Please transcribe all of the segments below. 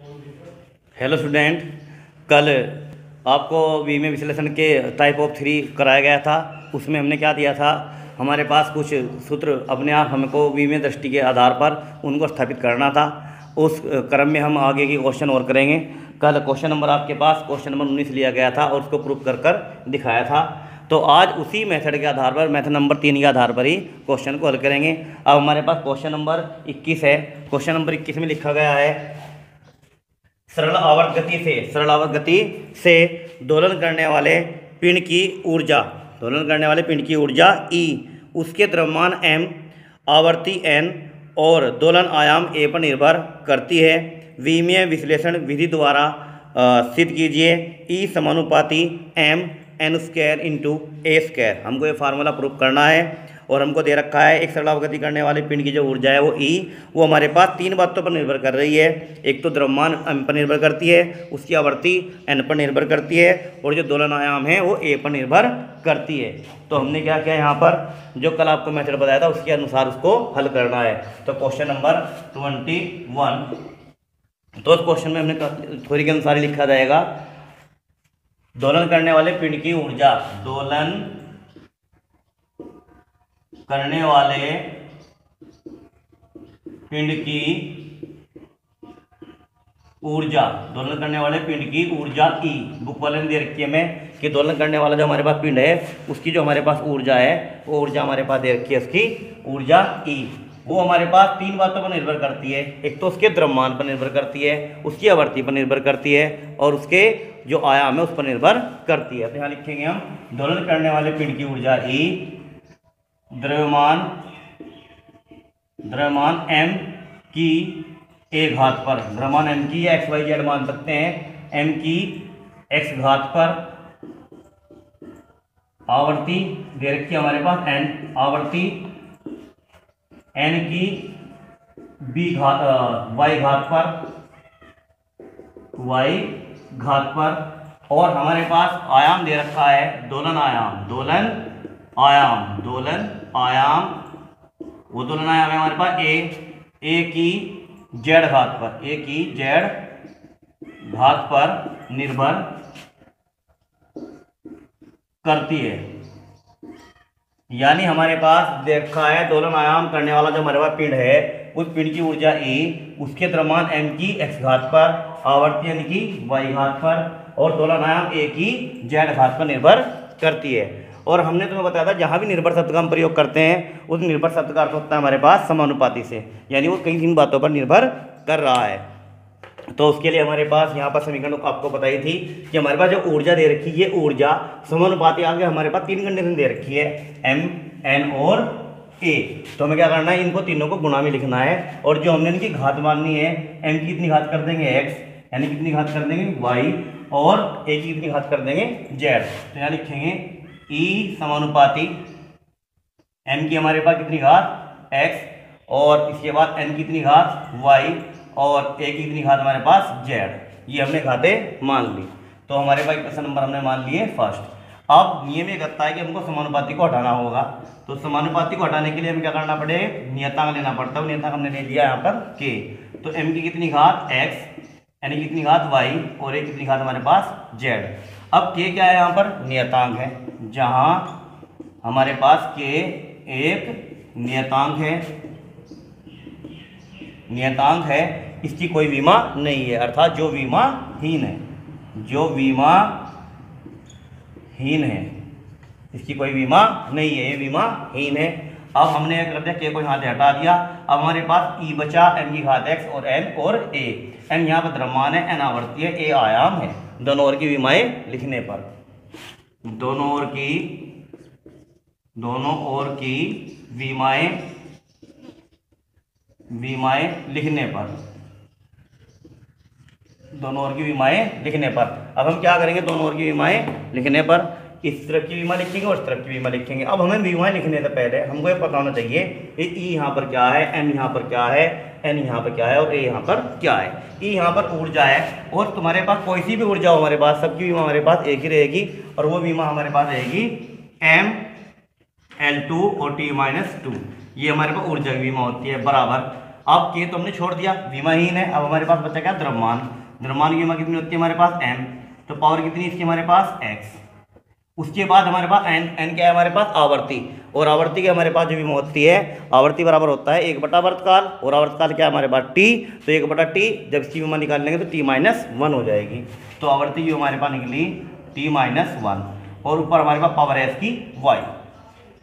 Hello student, कल आपको बीमे विश्लेषण के टाइप ऑफ 3 कराया गया था। उसमें हमने क्या दिया था, हमारे पास कुछ सूत्र अपने आप हमको बीमे दृष्टि के आधार पर उनको स्थापित करना था। उस क्रम में हम आगे की क्वेश्चन और करेंगे। कल क्वेश्चन नंबर आपके पास क्वेश्चन नंबर 19 लिया गया था और उसको प्रूफ कर दिखाया था। तो आज उसी मेथड के आधार पर, मेथड नंबर 3 के आधार पर ही क्वेश्चन को हल करेंगे। अब हमारे पास क्वेश्चन नंबर 21 है। क्वेश्चन नंबर 21 में लिखा गया है, सरल आवर्त गति से दोलन करने वाले पिंड की ऊर्जा E, उसके द्रव्यमान m, आवर्ती n और दोलन आयाम a पर निर्भर करती है। विमीय विश्लेषण विधि द्वारा सिद्ध कीजिए। E समानुपाती m n square into a square. हमको ये फार्मूला प्रूफ करना है और हमको दे रखा है एक सरल अवगति करने वाले पिंड की जो ऊर्जा है वो E, वो हमारे पास 3 बातों पर निर्भर कर रही है। एक तो द्रव्यमान m पर निर्भर करती है, उसकी आवर्ती n पर निर्भर करती है और जो दोलन आयाम है वो a पर निर्भर करती है। तो हमने क्या किया, यहाँ पर जो कल आपको मेथड बताया था उसके अनुसार उसको हल करना है। तो क्वेश्चन नंबर 21, तो उस क्वेश्चन में हमने थ्योरी के अनुसार ही लिखा जाएगा, दोलन करने वाले पिंड की ऊर्जा, दोलन करने वाले पिंड की ऊर्जा E। बुक वाले ने दे रखी है हमें कि दोलन करने वाला जो हमारे पास पिंड है उसकी जो हमारे पास ऊर्जा है वो ऊर्जा हमारे पास दे रखी है, उसकी ऊर्जा E। वो हमारे पास 3 बातों पर निर्भर करती है। एक तो उसके द्रव्यमान पर निर्भर करती है, उसकी आवर्ती पर निर्भर करती है और उसके जो आयाम है उस पर निर्भर करती है। तो यहाँ लिखेंगे हम, दोलन करने वाले पिंड की ऊर्जा E, द्रव्यमान m की a घात पर, द्रव्यमान m की या XYZ मान सकते हैं, m की x घात पर, आवर्ती दे रखी है हमारे पास n, आवर्ती n की b घात y घात पर और हमारे पास आयाम दे रखा है दोलन आयाम, वो दोलन आयाम है हमारे पास a की z घात पर निर्भर करती है। यानी हमारे पास देखा है दोलन आयाम करने वाला जो हमारे पास पिंड है उस पिंड की ऊर्जा E, उसके द्रव्यमान m की x घात पर, आवर्ती n की y घात पर और दोलन आयाम a की z घात पर निर्भर करती है। और हमने तुम्हें बताया था जहाँ भी निर्भर शब्द का हम प्रयोग करते हैं उस निर्भर शब्द का अर्थ होता है हमारे पास समानुपाती से, यानी वो कई 3 बातों पर निर्भर कर रहा है। तो उसके लिए हमारे पास यहाँ पर समीकरण आपको बताई थी कि हमारे पास जो ऊर्जा दे रखी है ये ऊर्जा समानुपाती, आगे हमारे पास 3 कंडीशन दे रखी है, m, n और a। तो हमें क्या करना है, इनको तीनों को गुणा में लिखना है और जो हमने इनकी घात माननी है, m की कितनी घात कर देंगे x, n की कितनी घात कर देंगे y और a की कितनी घात कर देंगे z। तो यहाँ लिखेंगे E समानुपाती m की हमारे पास कितनी घात x और इसके बाद n की कितनी घात y और a की कितनी घात हमारे पास z। ये हमने घातें मान ली। तो हमारे पास क्वेश्चन नंबर हमने मान लिए फर्स्ट। अब नियम ये कहता है कि हमको समानुपाती को हटाना होगा। तो समानुपाती को हटाने के लिए हमें क्या करना पड़ेगा, नियतांक लेना पड़ता है। नियतांक हमने ले लिया यहाँ पर k। तो m की कितनी घात x, n की कितनी घात y और a की कितनी घात हमारे पास z। अब k क्या है, यहाँ पर नियतांक है, जहाँ हमारे पास k एक नियतांक है, इसकी कोई विमा नहीं है, अर्थात जो विमाहीन है, इसकी कोई विमा नहीं है, ये विमाहीन है। अब हमने क्या कर दिया, k को यहाँ से हटा दिया। अब हमारे पास E बचा, m की घात x और n और a। m यहाँ पर द्रव्यमान है, n आवर्ती है, a आयाम है। दोनों ओर की विमाएं लिखने पर, दोनों ओर की विमाएं लिखने पर, अब हम क्या करेंगे, दोनों ओर की विमाएं लिखने पर इस तरफ की विमा लिखेंगे और इस तरफ की विमा लिखेंगे। अब हमें विमाएं लिखने से पहले हमको ये पता होना चाहिए कि E यहाँ पर क्या है, M यहाँ पर क्या है, N यहाँ पर क्या है और A यहाँ पर क्या है। E यहाँ पर ऊर्जा है और तुम्हारे पास कोई सी भी ऊर्जा हो हमारे पास, सबकी विमा हमारे पास एक ही रहेगी और वो विमा हमारे पास रहेगी M L2 और T-2। ये हमारे पास ऊर्जा की विमा होती है, बराबर अब के तो हमने छोड़ दिया, विमाहीन है। अब हमारे पास बचा क्या, द्रव्यमान। द्रव्यमान की विमा कितनी होती है हमारे पास, m। तो पावर कितनी इसकी हमारे पास, x। उसके बाद हमारे पास n क्या है हमारे पास, आवर्ती। और आवर्ती के हमारे पास जो विमा होती है, आवर्ती बराबर होता है 1/वर्तकाल। और आवर्तकाल क्या है हमारे पास, t। तो 1/t, जब इसकी विमा निकाल लेंगे तो t-1 हो जाएगी। तो आवर्ती की हमारे पास निकली t-1। और ऊपर हमारे पास पावर है इसकी y।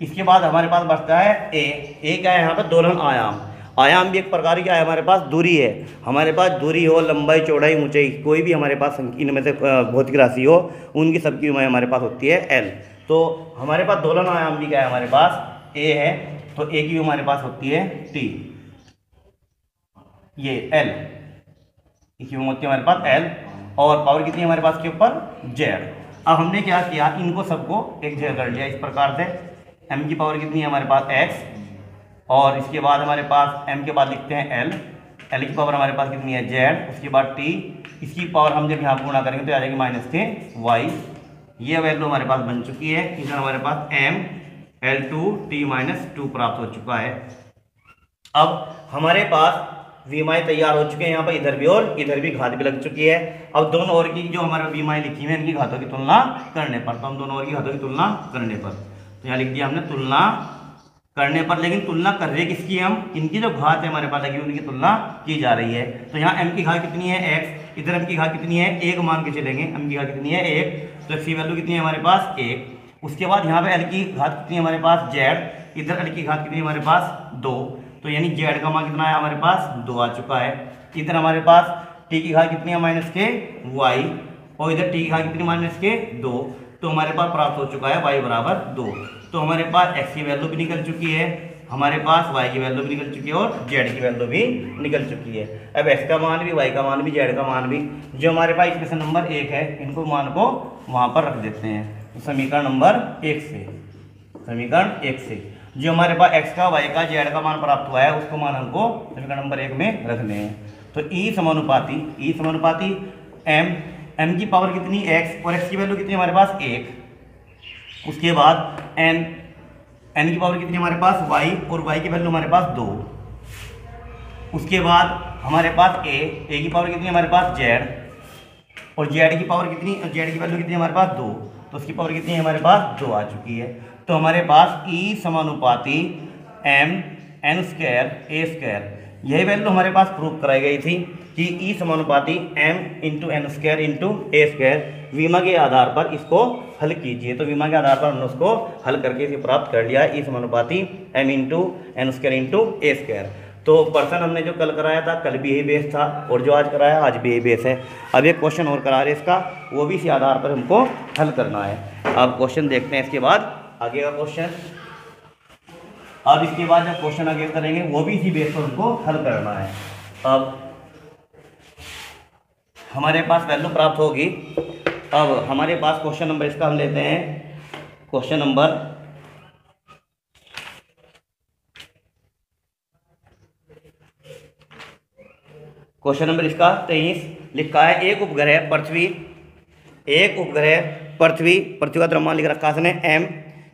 इसके बाद हमारे पास बचता है ए क्या है यहाँ पर, दोलन आयाम। आयाम भी एक प्रकार की हमारे पास दूरी है। हमारे पास दूरी हो, लंबाई, चौड़ाई, ऊंचाई, कोई भी हमारे पास इनमें से भौतिक राशि हो, उनकी सबकी उम्र हमारे पास होती है एल। तो हमारे पास दोलन आयाम भी क्या है हमारे पास, ए है। तो ए की हमारे पास होती है टी, ये एल, इसकी उम्र होती है हमारे पास एल। और पावर कितनी है हमारे पास के ऊपर, जेड। अब हमने क्या किया, इनको सबको एक जगह कर लिया इस प्रकार से। m की पावर कितनी है हमारे पास, x। और इसके बाद हमारे पास m के बाद लिखते हैं l। l की पावर हमारे पास कितनी है, z। उसके बाद t, इसकी पावर हम जब यहाँ गुणा करेंगे तो आ जाएगी -y। ये वैल्यू हमारे पास बन चुकी है। इधर हमारे पास m L2 t-2 प्राप्त हो चुका है। अब हमारे पास विमाएँ तैयार हो चुके हैं यहाँ पर, इधर भी और इधर भी घात भी लग चुकी है। अब दोनों ओर की जो हमारे विमाएँ लिखी हुई है, इनकी घातों की तुलना करने पर, तो हम दोनों ओर की घातों की तुलना करने पर, तो यहाँ लिख दिया हमने तुलना करने पर। लेकिन तुलना कर रहे किसकी, हम इनकी जो घात है हमारे पास लगी उनकी तुलना की जा रही है। तो यहाँ m की घात कितनी है, x। इधर m की घात कितनी है, 1 मान के चलेंगे। m की घात कितनी है, 1। तो x की वैल्यू कितनी है हमारे पास, 1। उसके बाद यहाँ पे l की घात कितनी है हमारे पास, z। इधर l की घात कितनी है हमारे पास, 2। तो यानी z का मान कितना है हमारे पास, 2 आ चुका है। इधर हमारे पास t की घात कितनी है, -y। और इधर t की घात कितनी, -2। तो हमारे पास प्राप्त हो चुका है y बराबर 2। तो हमारे पास x की वैल्यू भी निकल चुकी है, हमारे पास y की वैल्यू भी निकल चुकी है और z की वैल्यू भी निकल चुकी है। अब x का मान भी, y का मान भी, z का मान भी, जो हमारे पास इसमें से नंबर 1 है, इनको मान को वहाँ पर रख देते हैं। तो समीकरण नंबर 1 से, समीकरण 1 से जो हमारे पास x का, y का, z का मान प्राप्त हुआ है, उसको मान हमको समीकरण नंबर 1 में रखने हैं। तो E समानुपाती m की पावर कितनी, x। और x की वैल्यू कितनी हमारे पास, 1। उसके बाद n की पावर कितनी हमारे पास, y। और y की वैल्यू हमारे पास 2। उसके बाद हमारे पास a की पावर कितनी हमारे पास, z। और z की पावर कितनी, z की वैल्यू कितनी हमारे पास, 2। तो उसकी पावर कितनी है हमारे पास, 2 आ चुकी है। तो हमारे पास E समानुपाती m n² a², यही वैल्यू हमारे पास प्रूफ कराई गई थी कि E समानुपाती m × n² × a²। विमा के आधार पर इसको हल कीजिए। तो विमा के आधार पर हमने उसको हल करके इसे प्राप्त कर लिया, E समानुपाती m × n² × a²। तो पर्सन हमने जो कल कराया था, कल भी यही बेस था, और जो आज कराया आज भी यही बेस है। अब एक क्वेश्चन और करा रहे इसका, वो भी इसी आधार पर हमको हल करना है। अब क्वेश्चन देखते हैं, इसके बाद आगे का क्वेश्चन। अब इसके बाद जब क्वेश्चन आगे करेंगे वो भी इसी बेस पर हमको हल करना है। अब हमारे पास वैल्यू प्राप्त होगी। अब हमारे पास क्वेश्चन नंबर इसका हम लेते हैं, क्वेश्चन नंबर इसका 23 लिखा है। एक उपग्रह पृथ्वी का द्रव्यमान लिख रखा है इसने m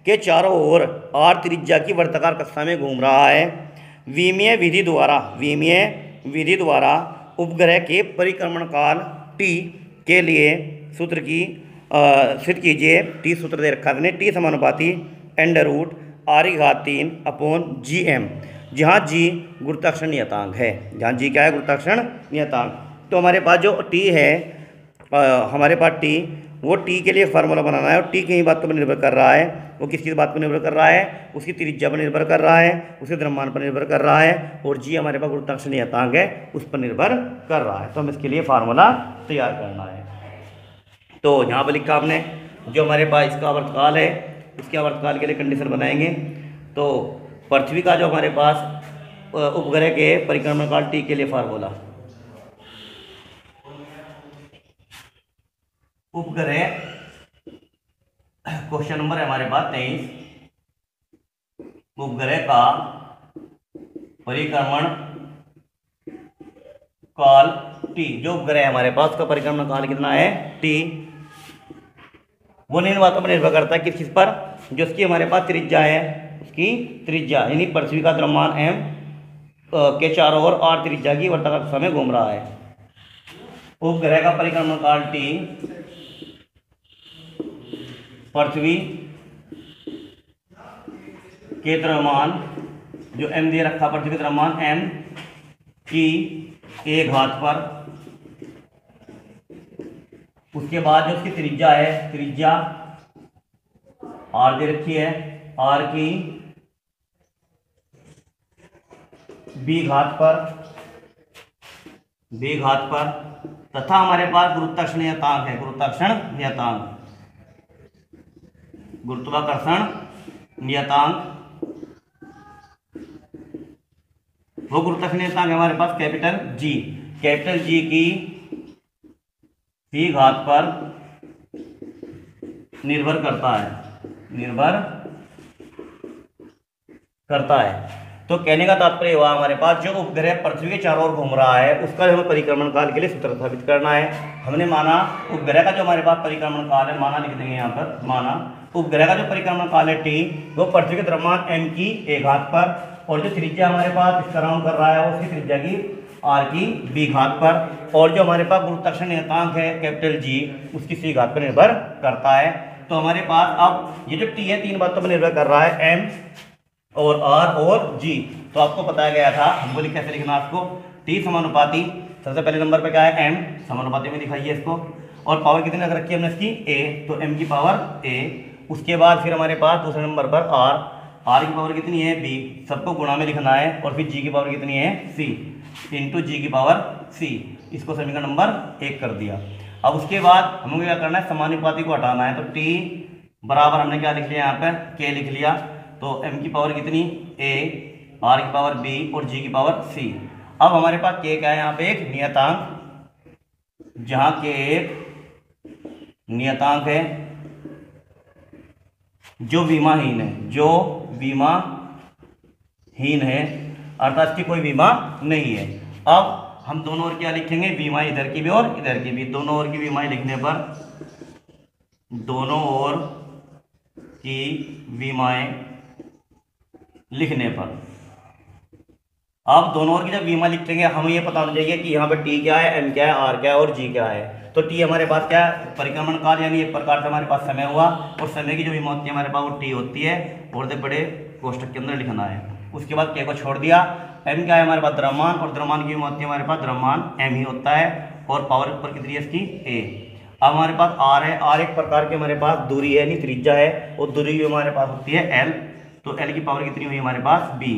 के चारों ओर r त्रिज्या की वर्ताकार कक्षा में घूम रहा है। विमीय विधि द्वारा उपग्रह के परिक्रमण काल t के लिए सूत्र की सिद्ध कीजिए। t सूत्र दे रखा है, t समानुपाती √r⁻3/gm, जहाँ g गुरुत्वाकर्षण नियतांक है। जहाँ g क्या है, गुरुत्वाकर्षण नियतांक। तो हमारे पास जो t है, हमारे पास t, वो t के लिए फार्मूला बनाना है। और t किस बात पर निर्भर कर रहा है, वो किस बात पर निर्भर कर रहा है, उसकी त्रिज्या पर निर्भर कर रहा है, उसके द्रव्यमान पर निर्भर कर रहा है, और g हमारे पास गुरुत्वाकर्षण नियतांक है, उस पर निर्भर कर रहा है। तो हम इसके लिए फार्मूला तैयार करना है। तो यहाँ पर लिखा हमने, जो हमारे पास इसका आवर्तकाल है, इसके आवर्तकाल के लिए कंडीशन बनाएंगे। तो पृथ्वी का जो हमारे पास उपग्रह के परिक्रमण काल t के लिए फार्मूला, उपग्रह, क्वेश्चन नंबर है हमारे पास 23, उपग्रह का परिक्रमण काल t, जो उपग्रह है हमारे पास उसका परिक्रमण काल कितना है, t। वो निम्न बातों पर निर्भर करता है किस चीज पर, जो उसकी हमारे पास त्रिज्या है, उसकी त्रिज्या यानी पृथ्वी का द्रव्यमान m, के चारों ओर r त्रिज्या की वर्ताकार दिशा में घूम रहा है। उपग्रह का परिक्रमण काल t पृथ्वी के द्रव्यमान जो m दे रखा, पृथ्वी के द्रव्यमान m की a घात पर, उसके बाद जो उसकी त्रिज्या है, त्रिज्या r दे रखी है, r की b घात पर तथा हमारे पास गुरुत्वाकर्षण नियतांक है, गुरुत्वाकर्षण नियतांक वो गुरुत्वाकर्षण नियतांक है हमारे पास कैपिटल जी की c घात पर निर्भर करता है। तो कहने का तात्पर्य हुआ हमारे पास जो उपग्रह पृथ्वी के चारों ओर घूम रहा है उसका हमें परिक्रमण काल के लिए सूत्र स्थापित करना है। हमने माना उपग्रह का जो हमारे पास परिक्रमण काल है, माना लिख देंगे यहाँ पर, माना उपग्रह का जो परिक्रमण काल है t वो पृथ्वी के द्रव्यमान m की a घात पर, और जो त्रिज्या हमारे पास इसका राउंड कर रहा है उसकी त्रिज्या की r की b घात पर, और जो हमारे पास गुरुत्वाकर्षण नियतांक है कैपिटल G उसकी c घात पर निर्भर करता है। तो हमारे पास अब ये जो t है तीन बातों पर निर्भर कर रहा है, m और r और g। तो आपको बताया गया था, हमको कैसे लिखना आपको, t समानुपाती, सबसे पहले नंबर पे क्या है m, समानुपाती में दिखाइए इसको, और पावर कितनी रख रखी है हमने इसकी a, तो m की पावर a। उसके बाद फिर हमारे पास दूसरे नंबर पर r की पावर कितनी है b, सबको गुणा में लिखना है, और फिर g की पावर कितनी है c, इंटू जी की पावर c। इसको समीकरण नंबर 1 कर दिया। अब उसके बाद हमें क्या करना है, समानुपाती को हटाना है, तो t बराबर हमने क्या लिख लिया यहाँ पर k लिख लिया, तो m की पावर कितनी a, r की पावर b और g की पावर c। अब हमारे पास k क्या है यहाँ पे, एक नियतांक, जहां k एक नियतांक है जो विमाहीन है, अर्थात इसकी कोई विमा नहीं है। अब हम दोनों ओर क्या लिखेंगे, विमाएं इधर की भी और इधर की भी, दोनों ओर की विमाएं लिखने पर, दोनों ओर की विमाएं लिखने पर, अब दोनों ओर की जब विमा लिखेंगे हमें ये पता होना चाहिए कि यहाँ पे t क्या है, m क्या है, r क्या है और g क्या है। तो t हमारे पास क्या है, परिक्रमण काल, यानी एक प्रकार से हमारे पास समय हुआ, और समय की जो विमा होती है हमारे पास वो t होती है, और बड़े कोष्टक के अंदर लिखना है। उसके बाद k को छोड़ दिया, m क्या है हमारे पास द्रव्यमान, और द्रव्यमान की विमा होती है हमारे पास द्रव्यमान m ही होता है, और पावर ऊपर कितनी है इसकी a। अब हमारे पास r है, r एक प्रकार की हमारे पास दूरी है, यानी त्रिज्या है, और दूरी हमारे पास होती है l, तो l की पावर कितनी हुई हमारे पास b।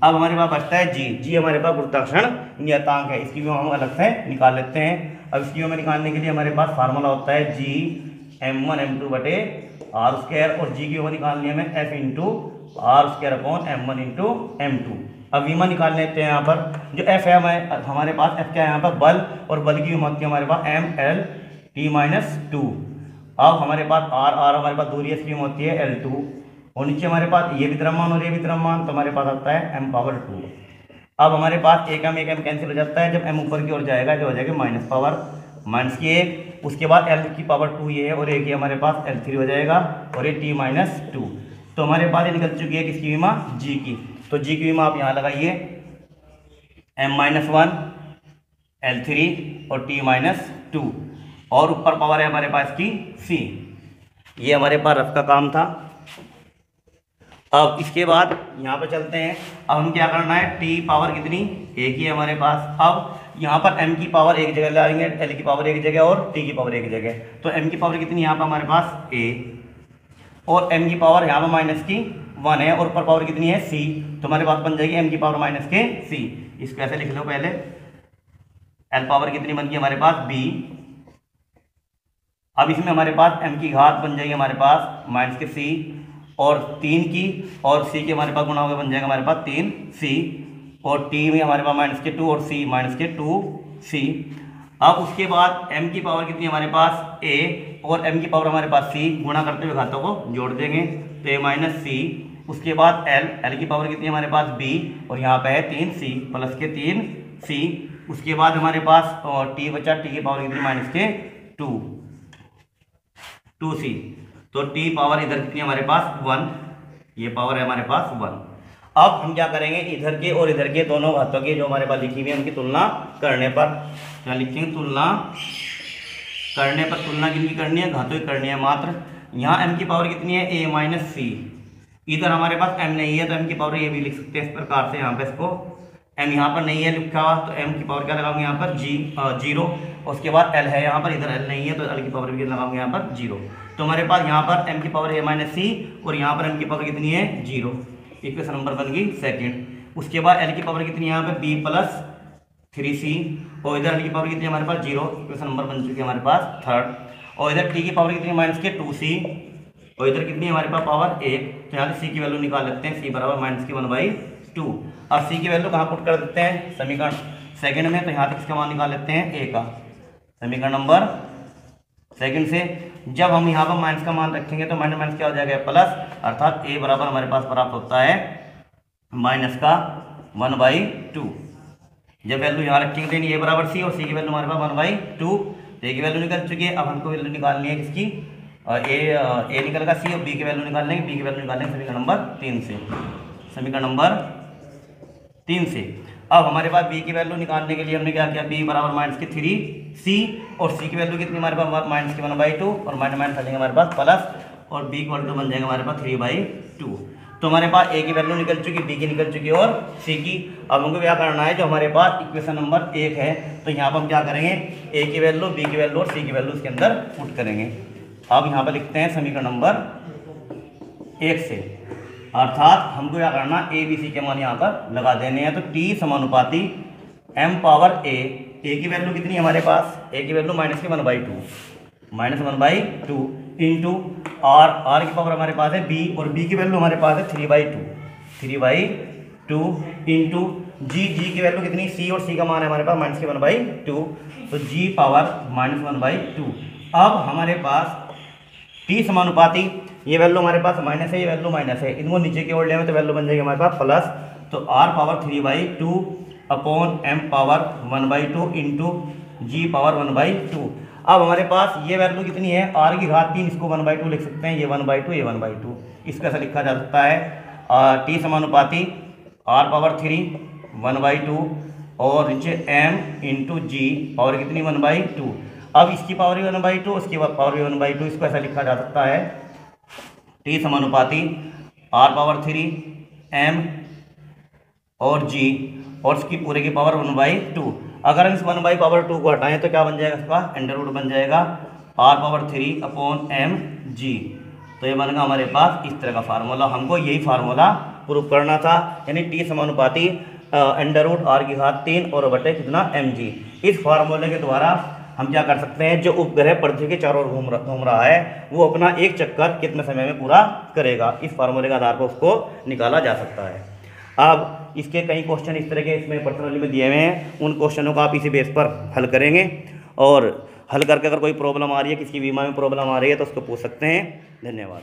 अब हमारे पास बचता है g हमारे पास गुरुत्वाकर्षण नियतांक है, इसकी भी हम अलग से निकाल लेते हैं। अब इसकी हमें निकालने के लिए हमारे पास फार्मूला होता है g m1 m2 बटे r स्क्वायर, और g की हमें निकालनी है हमें f into r square upon m1 into m2। अब विमा निकाल लेते हैं यहाँ पर, जो f है हमारे पास f क्या है यहाँ पर, बल, और बल की विमा होती है हमारे पास m l t-2। अब हमारे पास r हमारे पास दूरी है, इसकी विमा होती है l2, और नीचे हमारे पास ये भी द्रव्यमान और ये भी द्रव्यमान, तो हमारे पास आता है m पावर 2। अब हमारे पास एक m कैंसिल हो जाता है, जब m ऊपर की ओर जाएगा जो हो जाएगा माइनस पावर माइनस की 1, उसके बाद l की पावर 2 ये है, और एक ही हमारे पास l3 हो जाएगा, और ये t-2। तो हमारे पास ये निकल चुकी है किसकी विमा, g की। तो g की विमा आप यहाँ लगाइए, m-1 l3 और t-2, और ऊपर पावर है हमारे पास की c। ये हमारे पास रफ का काम था। अब इसके बाद यहाँ पर चलते हैं, अब हम क्या करना है, t पावर कितनी एक ही है हमारे पास। अब यहाँ पर m की पावर एक जगह लाएंगे, l की पावर एक जगह और t की पावर एक जगह, तो m की पावर कितनी यहाँ पर हमारे पास a, और m की पावर यहाँ पर माइनस की 1 है, और ऊपर पावर कितनी है c, तो हमारे पास बन जाएगी m की पावर माइनस के c। इसको ऐसे लिख लो पहले, l पावर कितनी बन गई हमारे पास b। अब इसमें हमारे पास m की घात बन जाएगी हमारे पास माइनस के c, और 3 की, और c के हमारे पास गुणा होकर बन जाएगा हमारे पास 3c, और t में हमारे पास माइनस के 2 और c माइनस के 2c। अब उसके बाद m की पावर कितनी हमारे पास a, और m की पावर हमारे पास c, गुणा करते हुए घातों को जोड़ देंगे, तो a माइनस c। उसके बाद l की पावर कितनी हमारे पास b, और यहाँ पे है 3c प्लस के 3c। उसके बाद हमारे पास t बचा, t की पावर कितनी माइनस के 2c, तो t पावर इधर कितनी हमारे पास 1, ये पावर है हमारे पास 1। अब हम क्या करेंगे, इधर के और इधर के दोनों घातों के जो हमारे पास लिखी हुई है उनकी तुलना करने पर क्या लिखेंगे, तुलना करने पर। तुलना किनकी करनी है, घातों की करनी है मात्र। यहाँ m की पावर कितनी है, a माइनस सी। इधर हमारे पास m नहीं है तो m की पावर ये भी लिख सकते हैं इस प्रकार से। यहाँ पे इसको m यहाँ पर नहीं है लिखा हुआ तो m की पावर क्या लगाऊंगे यहाँ पर, जीरो। उसके बाद l है यहाँ पर, इधर l नहीं है तो l की पावर भी लगाऊंगे यहाँ पर जीरो। तो हमारे पास यहाँ पर m की पावर a माइनस सी और यहाँ पर m की पावर कितनी है, जीरो। इक्वेशन नंबर बन गई सेकंड। उसके बाद l की पावर कितनी है यहाँ पे, b प्लस 3c और इधर l की पावर कितनी है हमारे पास, जीरो। इक्वेशन नंबर बन चुकी है हमारे पास थर्ड। और इधर t की पावर कितनी है माइनस के 2c और इधर कितनी है हमारे पास पावर 1। तो यहाँ से c की वैल्यू निकाल लेते हैं, c बराबर माइनस की 1/2। अब c की वैल्यू कहाँ पुट कर देते हैं, समीकरण सेकंड में। तो यहाँ तक इसका मान निकाल लेते हैं a का, समीकरण नंबर सेकंड से। जब हम यहाँ पर माइनस का मान रखेंगे तो माइनस माइनस क्या हो जाएगा, प्लस, अर्थात a बराबर हमारे पास प्राप्त होता है माइनस का 1/2। जब वैल्यू यहाँ रखेंगे तो a बराबर c और c की वैल्यू हमारे पास 1/2। तो a की वैल्यू निकल चुकी है। अब हमको वैल्यू निकालनी है किसकी, a निकल का c और b की वैल्यू निकाल लेंगे, b की वैल्यू निकाल लेंगे समीकरण नंबर 3 से, समीकरण नंबर 3 से। अब हमारे पास b की वैल्यू निकालने के लिए हमने क्या किया, b बराबर माइनस की 3c और c की वैल्यू कितनी हमारे पास माइनस की 1/2 और माइनस माइनस आ जाएंगे हमारे पास प्लस और b इक्वल टू बन जाएगा हमारे पास 3/2। तो हमारे पास a की वैल्यू निकल चुकी, b की निकल चुकी और c की। अब हमको क्या करना है, जो हमारे पास इक्वेशन नंबर 1 है तो यहाँ पर हम क्या करेंगे, a की वैल्यू, b की वैल्यू और c की वैल्यू इसके अंदर पुट करेंगे। अब यहाँ पर लिखते हैं समीकरण नंबर 1 से, अर्थात हमको क्या करना, a b c के मान यहाँ पर लगा देने हैं। तो t समानुपाती m पावर a की वैल्यू कितनी है हमारे पास, a की वैल्यू माइनस की 1/2 इंटू r की पावर हमारे पास है b और b की वैल्यू हमारे पास है 3/2 इंटू g की वैल्यू कितनी, c और c का मान है हमारे पास माइनस की 1/2 तो g पावर माइनस 1/2। अब हमारे पास t समानुपाती, ये वैल्यू हमारे पास माइनस है, ये वैल्यू माइनस है, इनको नीचे की ओर ले तो वैल्यू बन जाएगी हमारे पास प्लस। तो r power 3/2 upon m power 1/2 into g power 1/2। अब हमारे पास ये वैल्यू कितनी है, r की घात 3, इसको 1/2 लिख सकते हैं, ये 1/2 ये 1/2, इसका ऐसा लिखा जा सकता है। t समानुपाती r पावर 3 1/2 और नीचे m इंटू जी पावर कितनी 1/2। अब इसकी पावर भी 1/2, उसकी पावर भी 1/2, इसको ऐसा लिखा जा सकता है t समानुपाती r पावर 3 m और g और इसकी पूरे की पावर 1/2। अगर हम इस 1/2 को हटाएं तो क्या बन जाएगा, इसका अंडर रूट बन जाएगा r power 3 upon m g। तो ये बनेगा हमारे पास इस तरह का फार्मूला। हमको यही फार्मूला प्रूव करना था, यानी t समानुपाती अंडर रूट r की घात 3 और बटे कितना mg। इस फार्मूले के द्वारा हम क्या कर सकते हैं, जो उपग्रह पृथ्वी के चारों ओर घूम रहा है वो अपना एक चक्कर कितने समय में पूरा करेगा, इस फार्मूले के आधार पर उसको निकाला जा सकता है। अब इसके कई क्वेश्चन इस तरह के इसमें पर्सनली में दिए हुए हैं, उन क्वेश्चनों को आप इसी बेस पर हल करेंगे और हल करके अगर कोई प्रॉब्लम आ रही है, किसी बीमा में प्रॉब्लम आ रही है तो उसको पूछ सकते हैं। धन्यवाद।